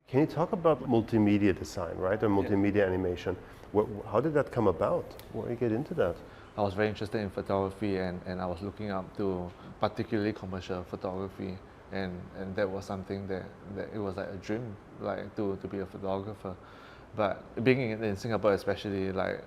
Can you talk about multimedia design, right, or multimedia animation? How did that come about? Why did you get into that? I was very interested in photography, and I was looking up to particularly commercial photography, and that was something that it was like a dream, like to be a photographer. But being in Singapore especially, like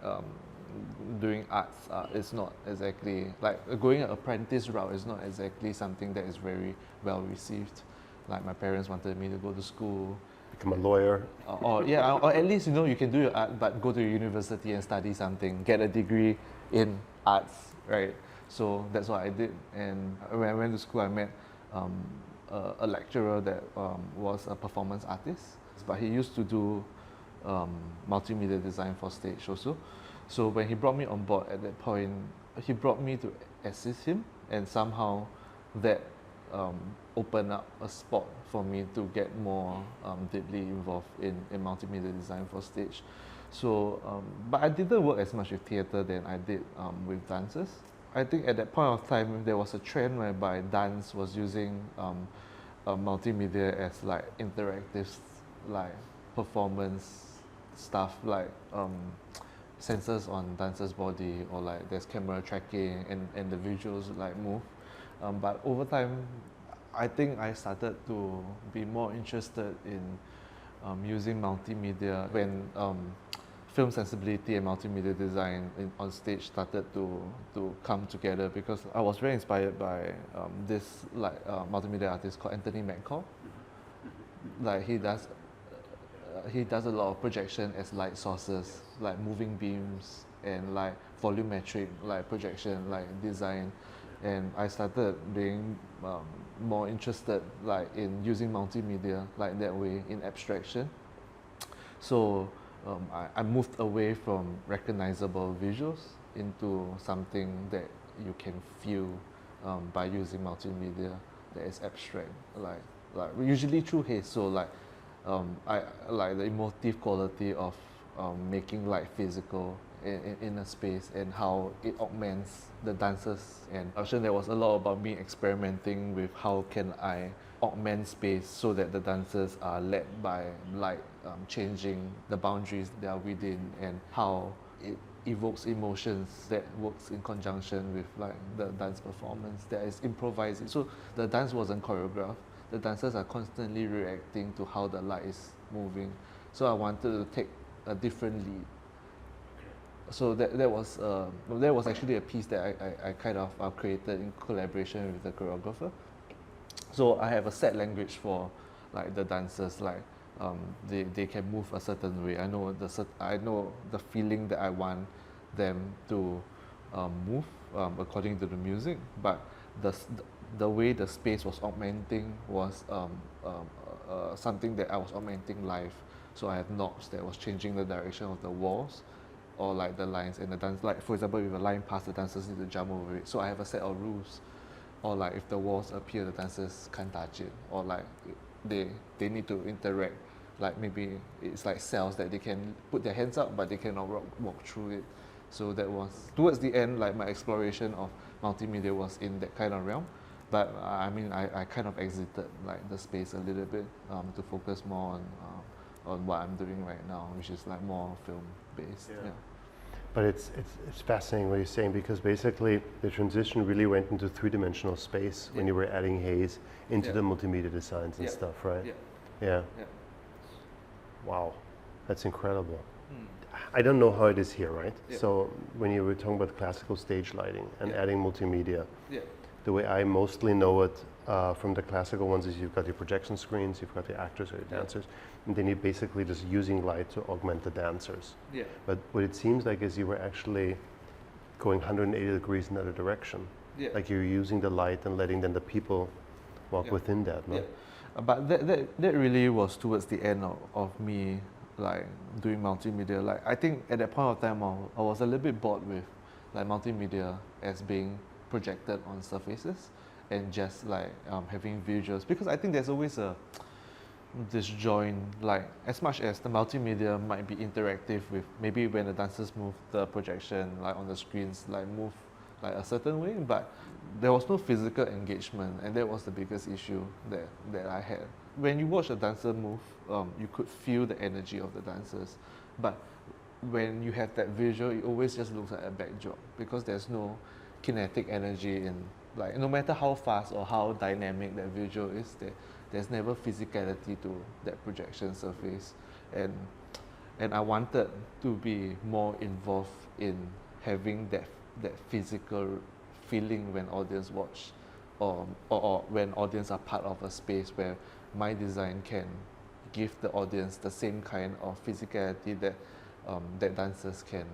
doing arts is not exactly, like going an apprentice route is not exactly something that is very well received. Like my parents wanted me to go to school, Become a lawyer? or at least you can do your art, but go to university and study something, get a degree in arts, right? So that's what I did. And when I went to school, I met a lecturer that was a performance artist, but he used to do multimedia design for stage also. So when he brought me on board at that point, he brought me to assist him, and somehow that opened up a spot for me to get more deeply involved in multimedia design for stage. So, but I didn't work as much with theatre than I did with dancers. I think at that point of time, there was a trend whereby dance was using multimedia as like interactive, like performance stuff, like sensors on dancers' body, or like there's camera tracking and the visuals like move. But over time, I think I started to be more interested in using multimedia when film sensibility and multimedia design on stage started to come together, because I was very inspired by this like multimedia artist called Anthony McCall. Like he does a lot of projection as light sources, like moving beams and like volumetric like projection like design. And I started being more interested like in using multimedia like that way in abstraction. So I moved away from recognizable visuals into something that you can feel by using multimedia that is abstract, like usually through haze. So like I like the emotive quality of making light physical in a space, and how it augments the dancers. And actually there was a lot about me experimenting with how can I augment space so that the dancers are led by light, changing the boundaries they are within, and how it evokes emotions that works in conjunction with like the dance performance that is improvised. So the dance wasn't choreographed. The dancers are constantly reacting to how the light is moving. So I wanted to take a different lead. So that was actually a piece that I kind of created in collaboration with the choreographer. So I have a set language for like the dancers, like they can move a certain way. I know the feeling that I want them to move according to the music, but the way the space was augmenting was something that I was augmenting live. So I have knobs that was changing the direction of the walls, or like the lines in the dance. Like for example, if a line pass, the dancers need to jump over it. So I have a set of rules. Or like if the walls appear, the dancers can't touch it. Or like they need to interact. Like maybe it's like cells that they can put their hands up, but they cannot walk through it. So that was towards the end, like my exploration of multimedia was in that kind of realm. But I mean, I kind of exited like the space a little bit to focus more on what I'm doing right now, which is like more film based. Yeah. But it's fascinating what you're saying, because basically the transition really went into three-dimensional space when you were adding haze into the multimedia designs and stuff, right? Yeah. Wow, that's incredible. I don't know how it is here, right? So when you were talking about classical stage lighting and adding multimedia, the way I mostly know it from the classical ones is you've got your projection screens, you've got your actors or your dancers, and then you're basically just using light to augment the dancers. But what it seems like is you were actually going 180 degrees in the other direction. Like you're using the light and letting then the people walk within that, no? But that really was towards the end of me like doing multimedia. Like I think at that point of time I was a little bit bored with like multimedia as being projected on surfaces and just like having visuals, because I think there's always a disjoint, like as much as the multimedia might be interactive with maybe when the dancers move, the projection like on the screens like move like a certain way, but there was no physical engagement, and that was the biggest issue that I had. When you watch a dancer move, you could feel the energy of the dancers, but when you have that visual, it always just looks like a backdrop because there's no kinetic energy in, like, no matter how fast or how dynamic that visual is, there's never physicality to that projection surface, and I wanted to be more involved in having that physical feeling when audience watch, or when audience are part of a space where my design can give the audience the same kind of physicality that that dancers can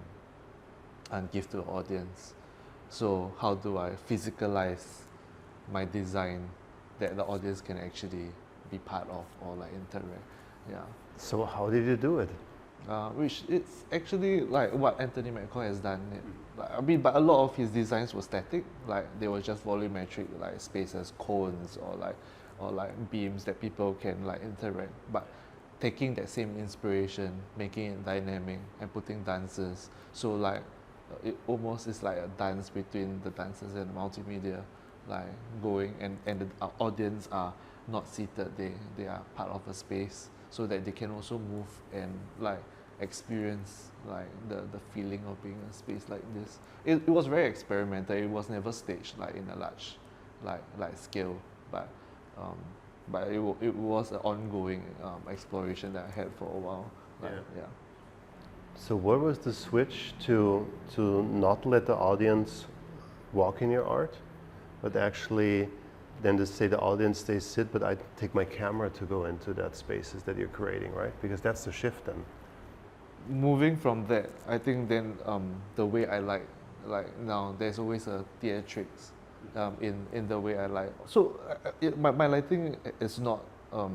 give to the audience. So how do I physicalize my design that the audience can actually be part of or like interact? Yeah. So how did you do it? Which it's actually like what Anthony McCoy has done. I mean, but a lot of his designs were static, like they were just volumetric, like spaces, cones, or like beams that people can like interact. But taking that same inspiration, making it dynamic, and putting dancers, so like it almost is like a dance between the dancers and multimedia, like going, and the audience are not seated, they are part of a space, so that they can also move and like experience like the feeling of being in a space like this. It was very experimental. It was never staged like in a large like scale, but it was an ongoing exploration that I had for a while. Like, yeah. So what was the switch to not let the audience walk in your art, but actually then to say the audience stays sit, but I take my camera to go into that spaces that you're creating, right? Because that's the shift then. Moving from that, I think then the way I like now, there's always a theatrics in the way I like. So my lighting is not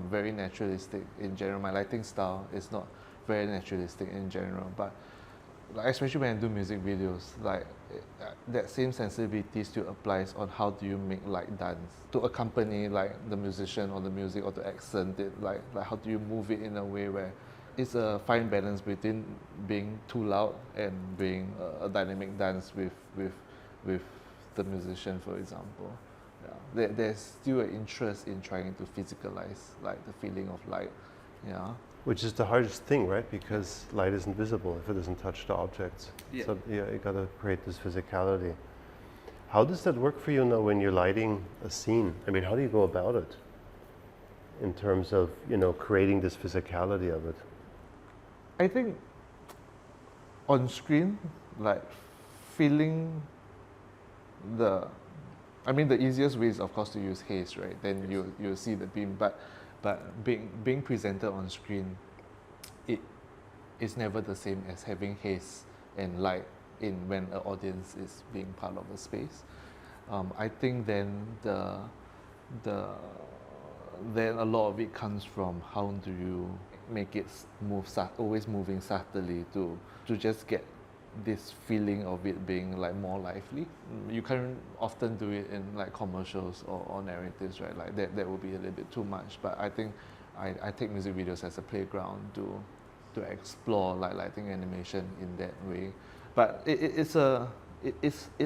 very naturalistic in general. My lighting style is not very naturalistic in general, but like, especially when I do music videos, like that same sensibility still applies on how do you make light dance to accompany like the musician or the music, or to accent it, like how do you move it in a way where it's a fine balance between being too loud and being a dynamic dance with the musician, for example. Yeah, there's still an interest in trying to physicalize like the feeling of light. Yeah. Which is the hardest thing, right? Because light isn't visible if it doesn't touch the objects. Yeah. So yeah, you gotta create this physicality. How does that work for you now when you're lighting a scene? I mean, how do you go about it in terms of, you know, creating this physicality of it? I think on screen, like feeling the easiest way is of course to use haze, right? Then you see the beam, but being presented on screen, it is never the same as having haze and light in when an audience is being part of a space. I think then then a lot of it comes from how do you make it move, always moving subtly to just get this feeling of it being like more lively. You can't often do it in like commercials or narratives, right? Like that would be a little bit too much. But I think I take music videos as a playground to explore like lighting animation in that way. But it's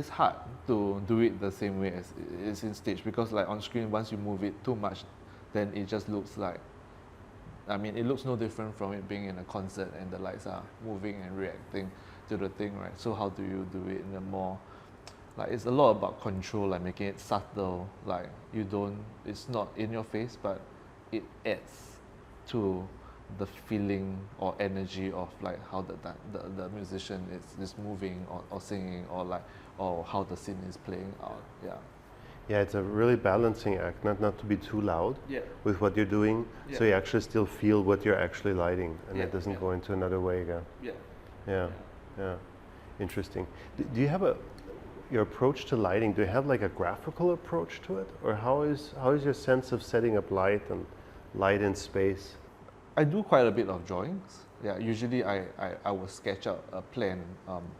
hard to do it the same way as it is in stage, because like on screen, once you move it too much, then it just looks like, I mean, it looks no different from it being in a concert and the lights are moving and reacting to the thing, right? So how do you do it in a more, like, it's a lot about control, like making it subtle, like it's not in your face, but it adds to the feeling or energy of like how the musician is moving or singing, or how the scene is playing out. Yeah. Yeah, it's a really balancing act, not to be too loud with what you're doing, so you actually still feel what you're actually lighting, and it doesn't go into another way again. Yeah. Interesting. Do you have your approach to lighting? Do you have like a graphical approach to it, or how is your sense of setting up light and light in space? I do quite a bit of drawings. Yeah, usually I will sketch out a plan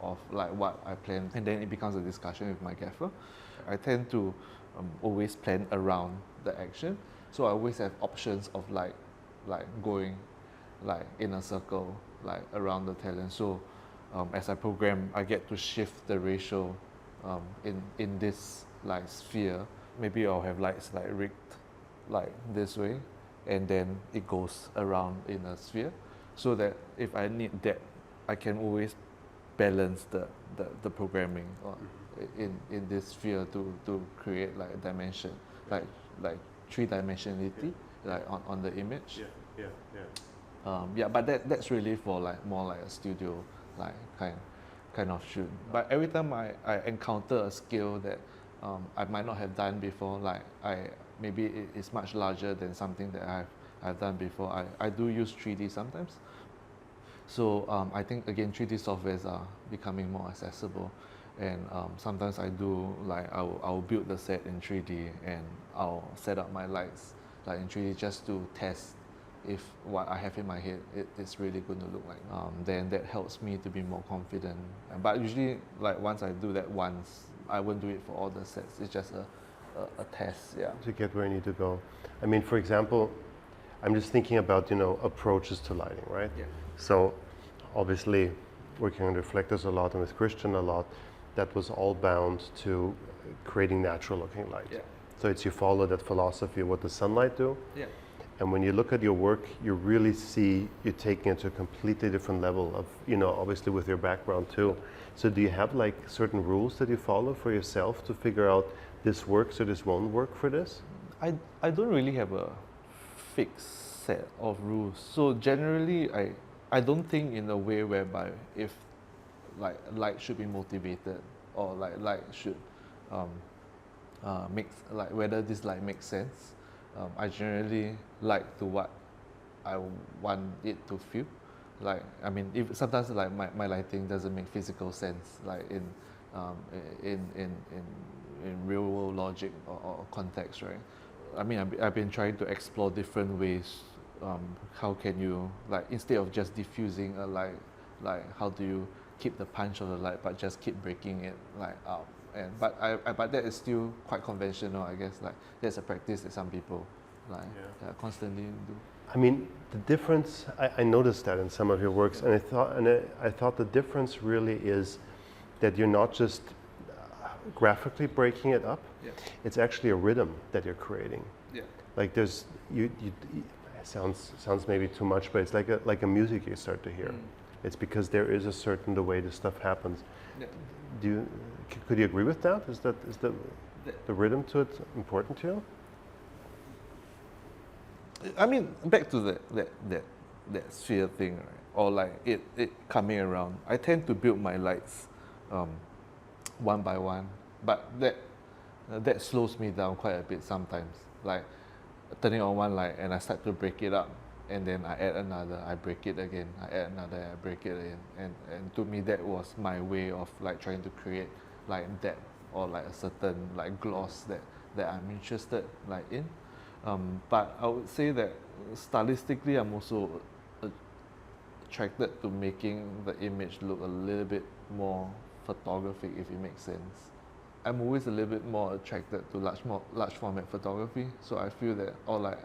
of like what I plan, and then it becomes a discussion with my gaffer. I tend to always plan around the action, so I always have options of like going like in a circle like around the talent. So as I program, I get to shift the ratio in this like sphere. Maybe I'll have lights like rigged like this way, and then it goes around in a sphere, so that if I need that, I can always balance the programming in this sphere to create like a dimension, like three-dimensionality, like on the image. Yeah, but that's really for like more like a studio like kind of shoot. But every time I encounter a skill that I might not have done before, like maybe it's much larger than something that I've done before, I do use 3D sometimes. So I think again 3D softwares are becoming more accessible, and sometimes I do like I'll build the set in 3D and I'll set up my lights like in 3D just to test if what I have in my head it's really going to look like. Then that helps me to be more confident. But usually, like once I do that once, I won't do it for all the sets. It's just a test, yeah. To get where I need to go. I mean, for example, I'm just thinking about approaches to lighting, right? Yeah. So, obviously, working on reflectors a lot and with Christian a lot, that was all bound to creating natural-looking light. Yeah. So it's you follow that philosophy of what does sunlight do. Yeah. And when you look at your work, you really see you're taking it to a completely different level of, obviously with your background too. So do you have like certain rules that you follow for yourself to figure out this works or this won't work for this? I don't really have a fixed set of rules. So generally, I don't think in a way whereby if like light should be motivated or like light should make like whether this light makes sense. I generally like to what I want it to feel. Like I mean, if sometimes like my lighting doesn't make physical sense, like in real world logic or context, right? I mean, I've been trying to explore different ways. How can you like instead of just diffusing a light, like how do you keep the punch of the light but just keep breaking it like out? But that is still quite conventional, I guess. Like there's a practice that some people like constantly do. I mean, the difference I noticed that in some of your works, and I thought the difference really is that you're not just graphically breaking it up. Yeah. It's actually a rhythm that you're creating. Yeah. Like there's it sounds maybe too much, but it's like a music you start to hear. It's because there is a certain the way this stuff happens. Yeah. Could you agree with that? Is the rhythm to it important to you? I mean, back to that sphere thing, right? Or like it coming around. I tend to build my lights one by one, but that slows me down quite a bit sometimes. Like turning on one light and I start to break it up, and then I add another, I break it again, I add another, I break it again, and to me that was my way of like trying to create like depth or like a certain like gloss that I'm interested like in. But I would say that stylistically I'm also attracted to making the image look a little bit more photographic, if it makes sense. I'm always a little bit more attracted to large format photography. So I feel that, or like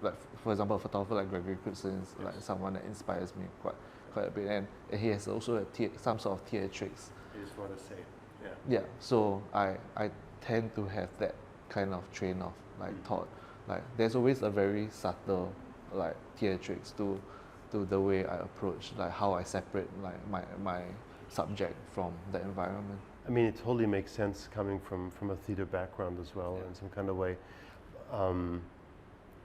like for example, a photographer like Gregory Crutzen is like someone that inspires me quite a bit, and he has also some sort of theatrics. I just want to say, yeah. So I tend to have that kind of train of like thought. Like there's always a very subtle like theatrics to the way I approach, like how I separate like my subject from the environment. I mean, it totally makes sense coming from a theater background as well, in some kind of way.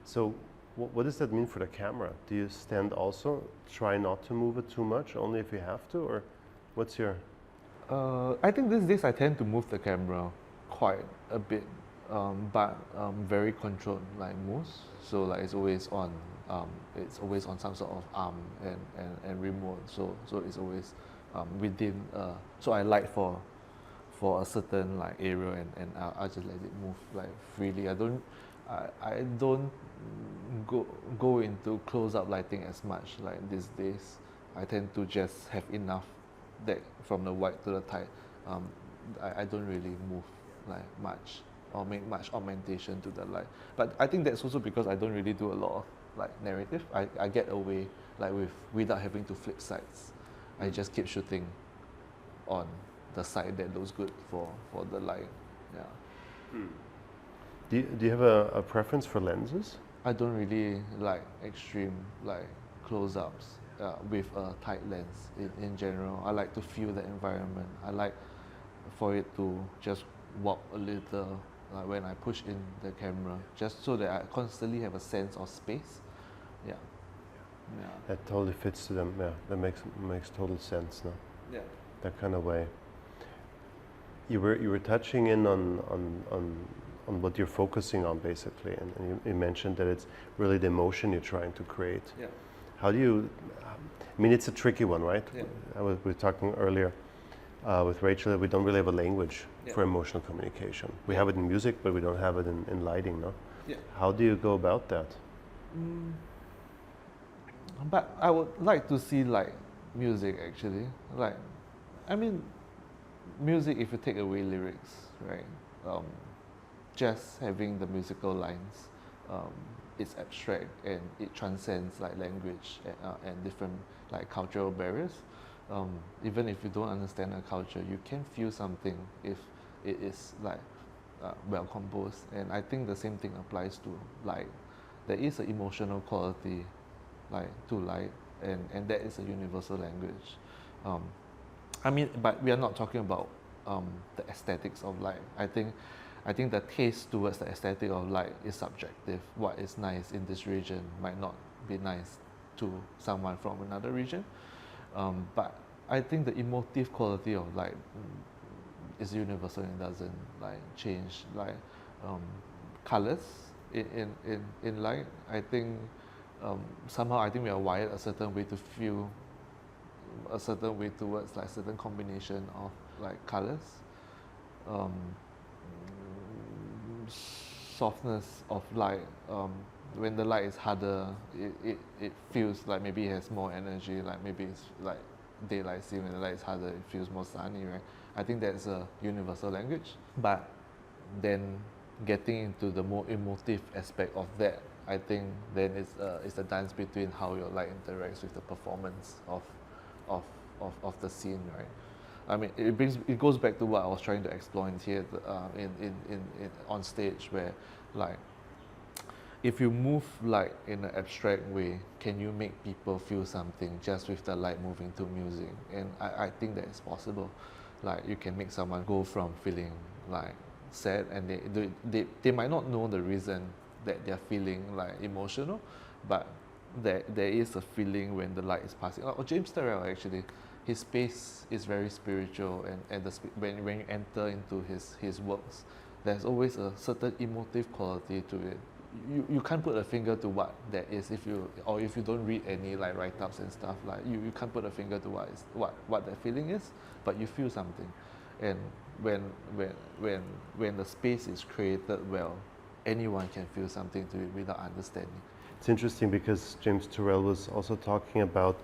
So what does that mean for the camera? Do you stand also, try not to move it too much, only if you have to, or what's your... I think these days I tend to move the camera quite a bit, but very controlled like moves. So like it's always on some sort of arm and remote. So it's always within. So I light for a certain like area, and I just let it move like freely. I don't go into close-up lighting as much like these days. I tend to just have enough that from the white to the tight. I don't really move like much or make much augmentation to the light. But I think that's also because I don't really do a lot of like narrative. I get away like without having to flip sides. I just keep shooting on the side that looks good for the light. Yeah. Do you have a preference for lenses? I don't really like extreme like close-ups with a tight lens in general. I like to feel the environment. I like for it to just warp a little when I push in the camera, just so that I constantly have a sense of space. Yeah. Yeah. That totally fits to them. Yeah, that makes total sense. No. Yeah. That kind of way. You were touching in on what you're focusing on basically, and you mentioned that it's really the emotion you're trying to create. Yeah. How do you? I mean, it's a tricky one, right? Yeah. We were talking earlier with Rachel that we don't really have a language Yeah. for emotional communication. We Yeah. have it in music, but we don't have it in lighting, no? Yeah. How do you go about that? But I would like to see like music actually. Like, I mean, music, if you take away lyrics, right? Just having the musical lines, it's abstract and it transcends like language and different like cultural barriers. Even if you don't understand a culture, you can feel something if it is like well composed. And I think the same thing applies to light. There is an emotional quality like to light, and that is a universal language. I mean, but we are not talking about the aesthetics of light. I think the taste towards the aesthetic of light is subjective. What is nice in this region might not be nice to someone from another region. But I think the emotive quality of light is universal and doesn't like change. Like colors in light, I think somehow I think we are wired a certain way to feel a certain way towards like certain combination of like colors. Softness of light, when the light is harder, it feels like maybe it has more energy, like maybe it's like daylight scene. When the light is harder, it feels more sunny, right? I think that's a universal language. But then getting into the more emotive aspect of that, I think then it's a dance between how your light interacts with the performance of the scene, right? I mean, it goes back to what I was trying to explore in theatre, in on stage, where like if you move like in an abstract way, can you make people feel something just with the light moving to music? And I think that is possible. Like you can make someone go from feeling like sad, and they might not know the reason that they're feeling like emotional, but there is a feeling when the light is passing. Oh, James Turrell actually, his space is very spiritual, and when you enter into his works, there's always a certain emotive quality to it. You can't put a finger to what that is if you don't read any like write-ups and stuff, like you can't put a finger to what that feeling is, but you feel something. And when the space is created well, anyone can feel something to it without understanding. It's interesting because James Turrell was also talking about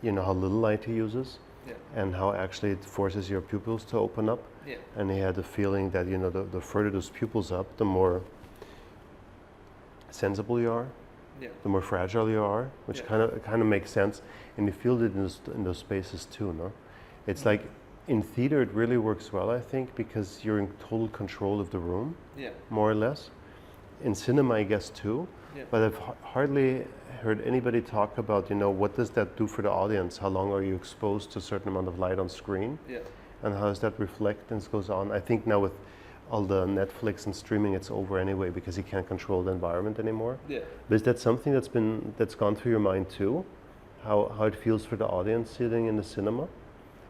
you know how little light he uses, Yeah. and how actually it forces your pupils to open up. Yeah. And he had the feeling that you know the further those pupils up, the more sensible you are, Yeah. the more fragile you are, which Yeah. kind of makes sense. And you feel it in those spaces too, no? It's like in theater it really works well, I think, because you're in total control of the room, Yeah. more or less. In cinema, I guess too. Yeah. But I've hardly heard anybody talk about, you know, what does that do for the audience? How long are you exposed to a certain amount of light on screen? Yeah. And how does that reflect and goes on? I think now with all the Netflix and streaming, it's over anyway because you can't control the environment anymore. Yeah. But is that something that's gone through your mind too? How it feels for the audience sitting in the cinema?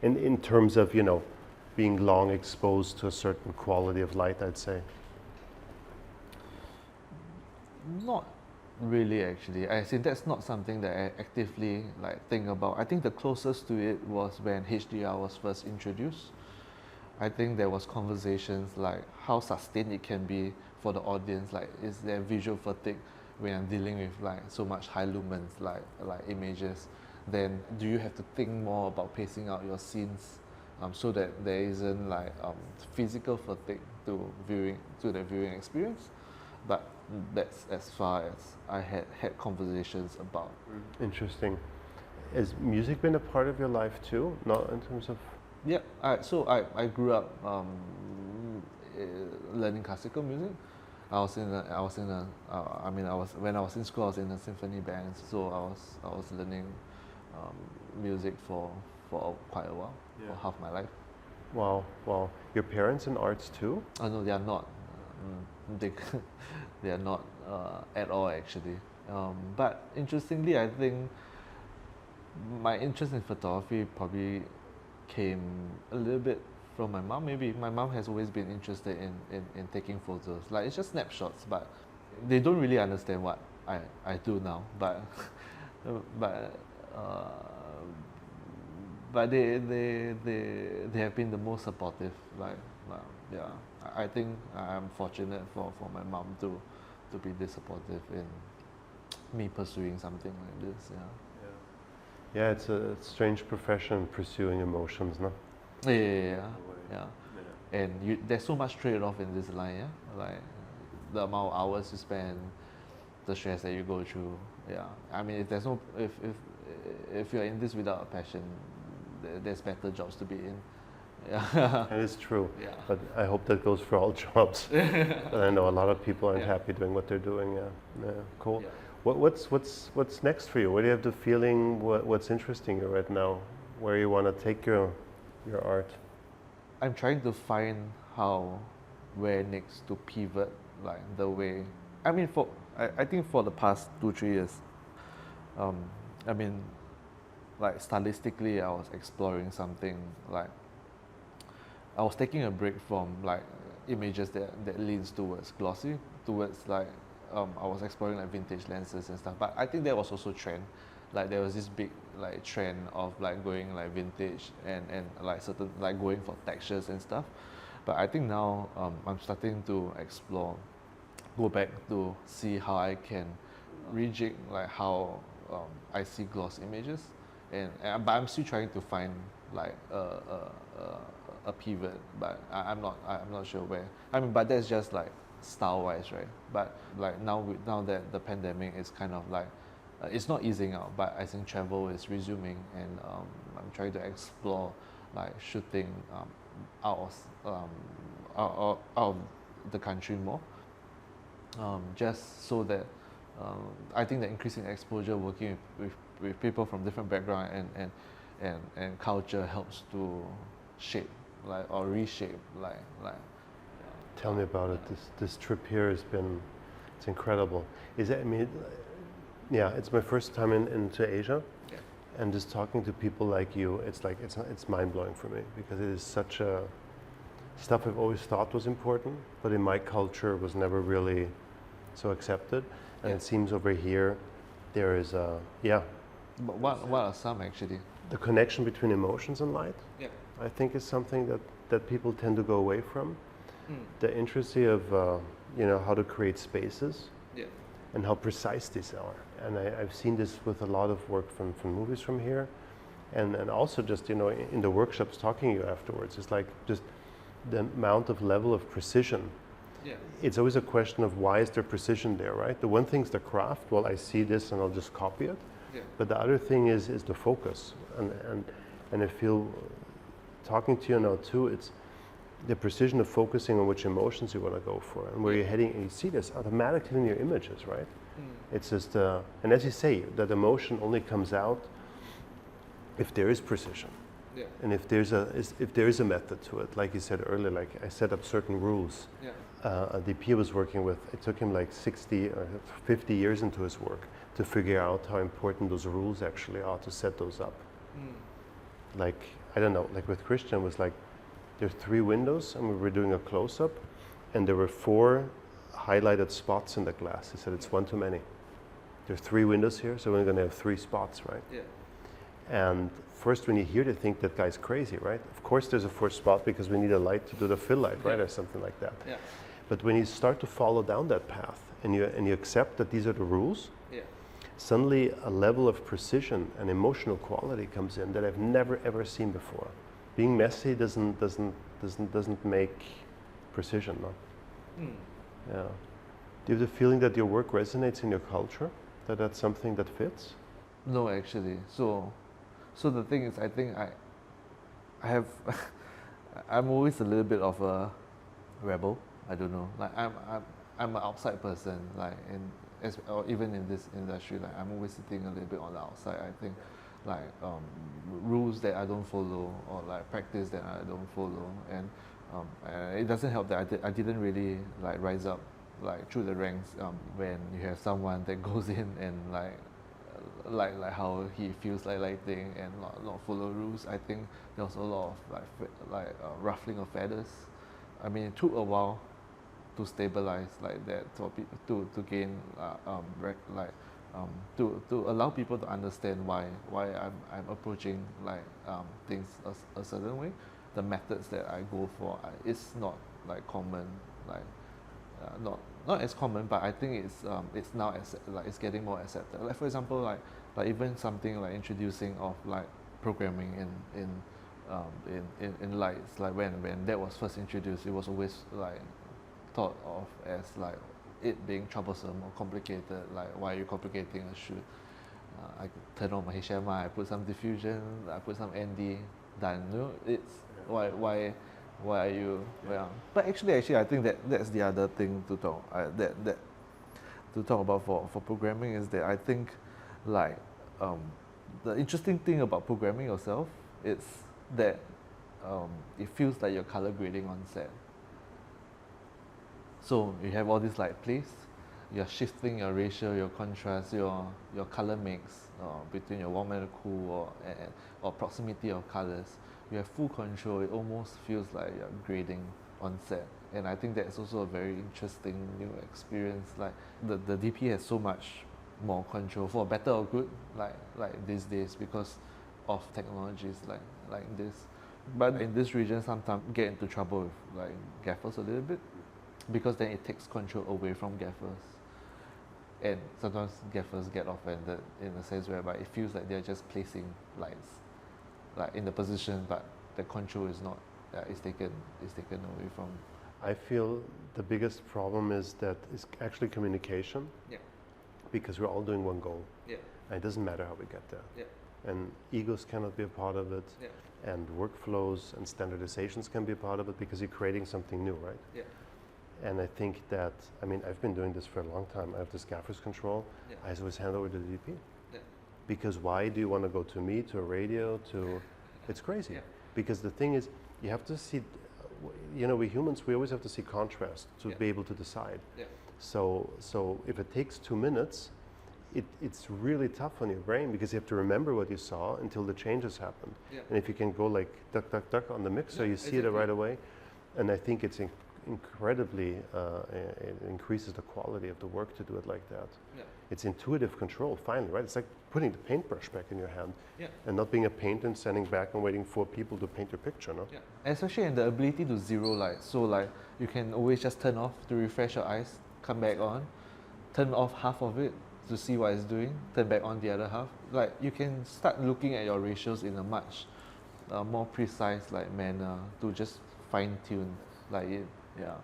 In terms of, you know, being long exposed to a certain quality of light, I'd say. Not really, actually. I think that's not something that I actively like think about. I think the closest to it was when HDR was first introduced. I think there was conversations like how sustained it can be for the audience. Like, is there visual fatigue when I'm dealing with like so much high lumens like images? Then do you have to think more about pacing out your scenes so that there isn't like physical fatigue to the viewing experience? But that's as far as I had conversations about. Interesting. Has music been a part of your life too? Not in terms of Yeah, I grew up learning classical music. When I was in school, I was in a symphony band, so I was learning music for quite a while, for half my life. Wow, wow. Your parents in arts too? No, they are not. They, they are not at all actually. But interestingly, I think my interest in photography probably came a little bit from my mom. Maybe my mom has always been interested in taking photos. Like it's just snapshots, but they don't really understand what I do now. But uh, but they have been the most supportive. Yeah, I think I'm fortunate for my mom to be this supportive in me pursuing something like this. Yeah. Yeah, it's a strange profession, pursuing emotions, no? Yeah. And there's so much trade-off in this line, yeah. Like the amount of hours you spend, the stress that you go through. Yeah. I mean, if there's no, if you're in this without a passion, there's better jobs to be in. Yeah. And it's true. Yeah. But I hope that goes for all jobs. But I know a lot of people aren't happy doing what they're doing. Yeah. Cool. Yeah. What's next for you? What do you have the feeling? What's interesting you right now? Where you want to take your art? I'm trying to find where next to pivot, like the way. I mean, I think for the past 2-3 years, I mean, like stylistically, I was exploring something like. I was taking a break from like images that leans towards glossy, towards like I was exploring like vintage lenses and stuff. But I think that was also trend. Like there was this big like trend of like going like vintage and like certain like going for textures and stuff. But I think now I'm starting to explore, go back to see how I can rejig like how I see gloss images, and but I'm still trying to find like a pivot, but I'm not sure where. I mean, but that's just like style wise, right? But like now that the pandemic is kind of like it's not easing out, but I think travel is resuming, and I'm trying to explore like shooting out of the country more, just so that I think the increasing exposure working with people from different background and culture helps to shape like or reshape like. Tell me about it. This trip here has been, it's incredible. Is it? I mean, yeah, it's my first time into Asia, and just talking to people like you, it's like it's mind blowing for me, because it is such a stuff I've always thought was important, but in my culture was never really so accepted. And it seems over here there is a But what are some actually? The connection between emotions and light. Yeah. I think is something that people tend to go away from. The intricacy of how to create spaces, and how precise these are. And I've seen this with a lot of work from movies from here, and also just in the workshops talking to you afterwards. It's like just the amount of level of precision. Yeah. It's always a question of why is there precision there, right? The one thing's the craft. Well, I see this and I'll just copy it. Yeah. But the other thing is the focus, and I feel talking to you now too. It's the precision of focusing on which emotions you want to go for and where you're heading, and you see this automatically in your images, right? It's just, and as you say, that emotion only comes out if there is precision, and if there is a method to it. Like you said earlier, like I set up certain rules. A DP I was working with, it took him like 60 or 50 years into his work to figure out how important those rules actually are, to set those up. Like, I don't know, like with Christian, it was like, there are 3 windows, and we were doing a close-up, and there were 4 highlighted spots in the glass. He said, it's one too many. There are 3 windows here, so we're going to have 3 spots, right? Yeah. And first, when you hear, they think that guy's crazy, right? Of course, there's a 4th spot because we need a light to do the fill light, right, or something like that. Yeah. But when you start to follow down that path, and you accept that these are the rules, suddenly a level of precision and emotional quality comes in that I've never ever seen before. Being messy doesn't make precision, no? Yeah. Do you have the feeling that your work resonates in your culture? That that's something that fits? No, actually. So the thing is, I think I'm always a little bit of a rebel. I don't know. Like I'm an outside person. Like or even in this industry, like I'm always sitting a little bit on the outside. I think, like rules that I don't follow or like practice that I don't follow, and it doesn't help that I didn't really like rise up like through the ranks when you have someone that goes in and like how he feels like lighting and not follow rules. I think there was a lot of ruffling of feathers. I mean, it took a while to stabilize like that, to gain to allow people to understand why I'm approaching like things a certain way. The methods that I go for is not like common, like not as common, but I think it's now it's getting more accepted. Like for example, like even something like introducing of like programming in lights. Like when that was first introduced, it was always like thought of as like it being troublesome or complicated. Like, why are you complicating a shoot? I turn on my HMI, I put some diffusion, I put some ND, done. You know, it's why are you? Well, but actually, I think that's the other thing to talk to talk about for programming is that I think like the interesting thing about programming yourself is that it feels like you're color grading on set. So you have all these light plays, you're shifting your ratio, your contrast, your color mix between your warm and the cool or proximity of colors. You have full control. It almost feels like you're grading on set, and I think that's also a very interesting new experience. Like the DP has so much more control, for better or good, like these days, because of technologies like this. But in this region, sometimes get into trouble with like gaffers a little bit, because then it takes control away from gaffers, and sometimes gaffers get offended in a sense whereby it feels like they're just placing lights like in the position, but the control is not is taken away from. I feel the biggest problem is that it's actually communication. Yeah. Because we're all doing one goal. Yeah. And it doesn't matter how we get there. Yeah. And egos cannot be a part of it. Yeah. And workflows and standardizations can be a part of it, because you're creating something new, right? Yeah. And I think that, I mean, I've been doing this for a long time. I have this Gaffers control. Yeah. I always hand over to the DP. Yeah. Because why do you want to go to me, to a radio, to... It's crazy. Yeah. Because the thing is, you have to see, you know, we humans, we always have to see contrast to be able to decide. Yeah. So if it takes 2 minutes, it's really tough on your brain, because you have to remember what you saw until the changes happened. Yeah. And if you can go like duck, duck, duck on the mixer, you see it right away. And I think it's incredibly, it increases the quality of the work to do it like that. Yeah. It's intuitive control, finally, right? It's like putting the paintbrush back in your hand, and not being a painter and standing back and waiting for people to paint your picture, no? Yeah. Especially in the ability to zero light. So like you can always just turn off to refresh your eyes, come back on, turn off half of it to see what it's doing, turn back on the other half. Like you can start looking at your ratios in a much more precise like manner to just fine tune like it. Yeah.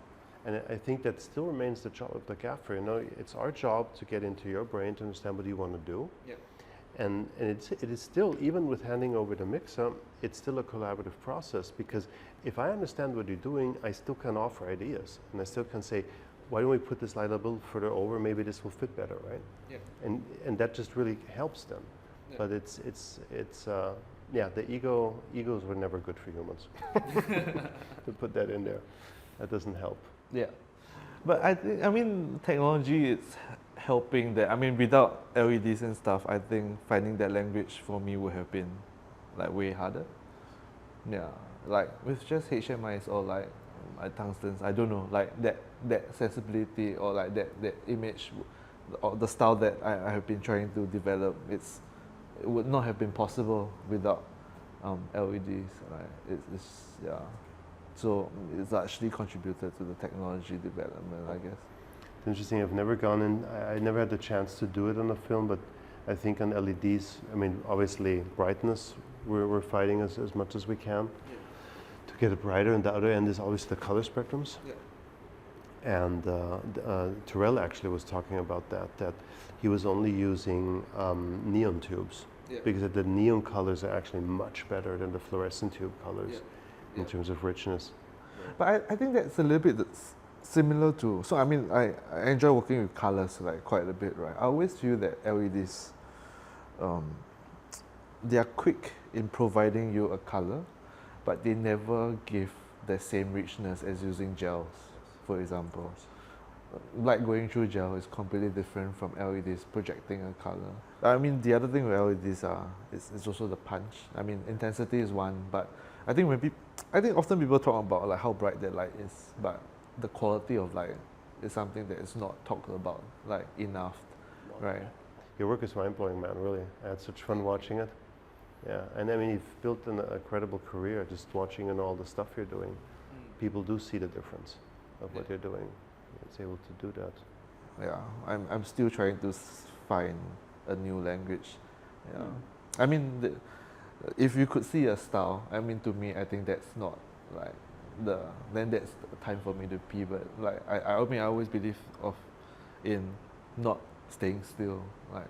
And I think that still remains the job of the gaffer. You know, it's our job to get into your brain to understand what you want to do. Yeah. And it is still, even with handing over the mixer, it's still a collaborative process, because if I understand what you're doing, I still can offer ideas, and I still can say, why don't we put this light a little further over? Maybe this will fit better, right? Yeah. And that just really helps them. Yeah. But it's yeah, the egos were never good for humans. To put that in there, that doesn't help. Yeah, but I mean, technology is helping that. I mean, without LEDs and stuff, I think finding that language for me would have been like way harder. Yeah, like with just HMIs or like tungstens, I don't know, like that sensibility or like that image or the style that I have been trying to develop, it would not have been possible without LEDs. Right? It's yeah. So it's actually contributed to the technology development, I guess. It's interesting. I've never gone in. I never had the chance to do it on a film, but I think on LEDs, I mean, obviously brightness, we're fighting as much as we can to get it brighter, and the other end is always the color spectrums. Yeah. And Terrell actually was talking about that he was only using neon tubes because the neon colors are actually much better than the fluorescent tube colors in terms of richness. But I think that's a little bit similar to, so I mean, I enjoy working with colors like quite a bit, right? I always feel that LEDs, they are quick in providing you a color, but they never give the same richness as using gels, for example. Light going through gel is completely different from LEDs projecting a color. I mean, the other thing with LEDs is also the punch. I mean, intensity is one, but I think often people talk about like how bright that light is, but the quality of light is something that is not talked about like enough, right? Your work is mind-blowing, man, really. I had such fun watching it. Yeah, and I mean, you've built an incredible career just watching and all the stuff you're doing. People do see the difference of what you're doing. It's able to do that. Yeah, I'm still trying to find a new language. Yeah, I mean, if you could see a style, I mean, to me, I think that's not like then that's the time for me to pivot. Like I mean, I always believe in not staying still. Like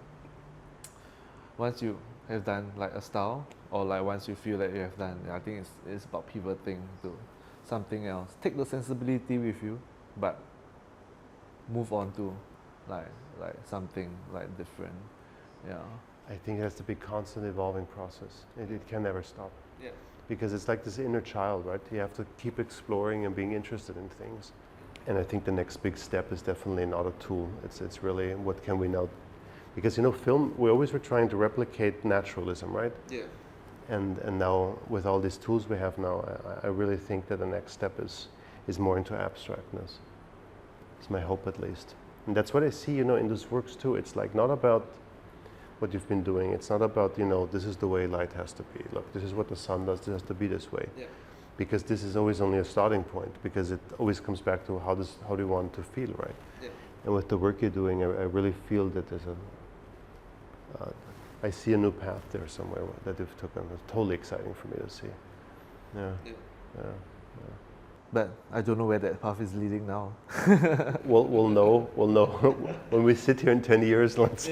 once you have done like a style, or like once you feel that you have done, I think it's about pivoting to something else. Take the sensibility with you, but move on to like something like different. Yeah. I think it has to be constant evolving process. It can never stop. Yeah. Because it's like this inner child, right? You have to keep exploring and being interested in things. And I think the next big step is definitely not a tool. It's really what can we now, because you know, film, we always were trying to replicate naturalism, right? Yeah. And now with all these tools we have now, I really think that the next step is more into abstractness. It's my hope, at least. And that's what I see, you know, in those works too. It's like not about what you've been doing. It's not about, you know, this is the way light has to be. Look, this is what the sun does. This has to be this way. Yeah. Because this is always only a starting point. Because it always comes back to how do you want to feel, right? Yeah. And with the work you're doing, I really feel that there's I see a new path there somewhere that you've taken. It's totally exciting for me to see. Yeah. Yeah. Yeah. But I don't know where that path is leading now. We'll know when we sit here in 10 years. Let's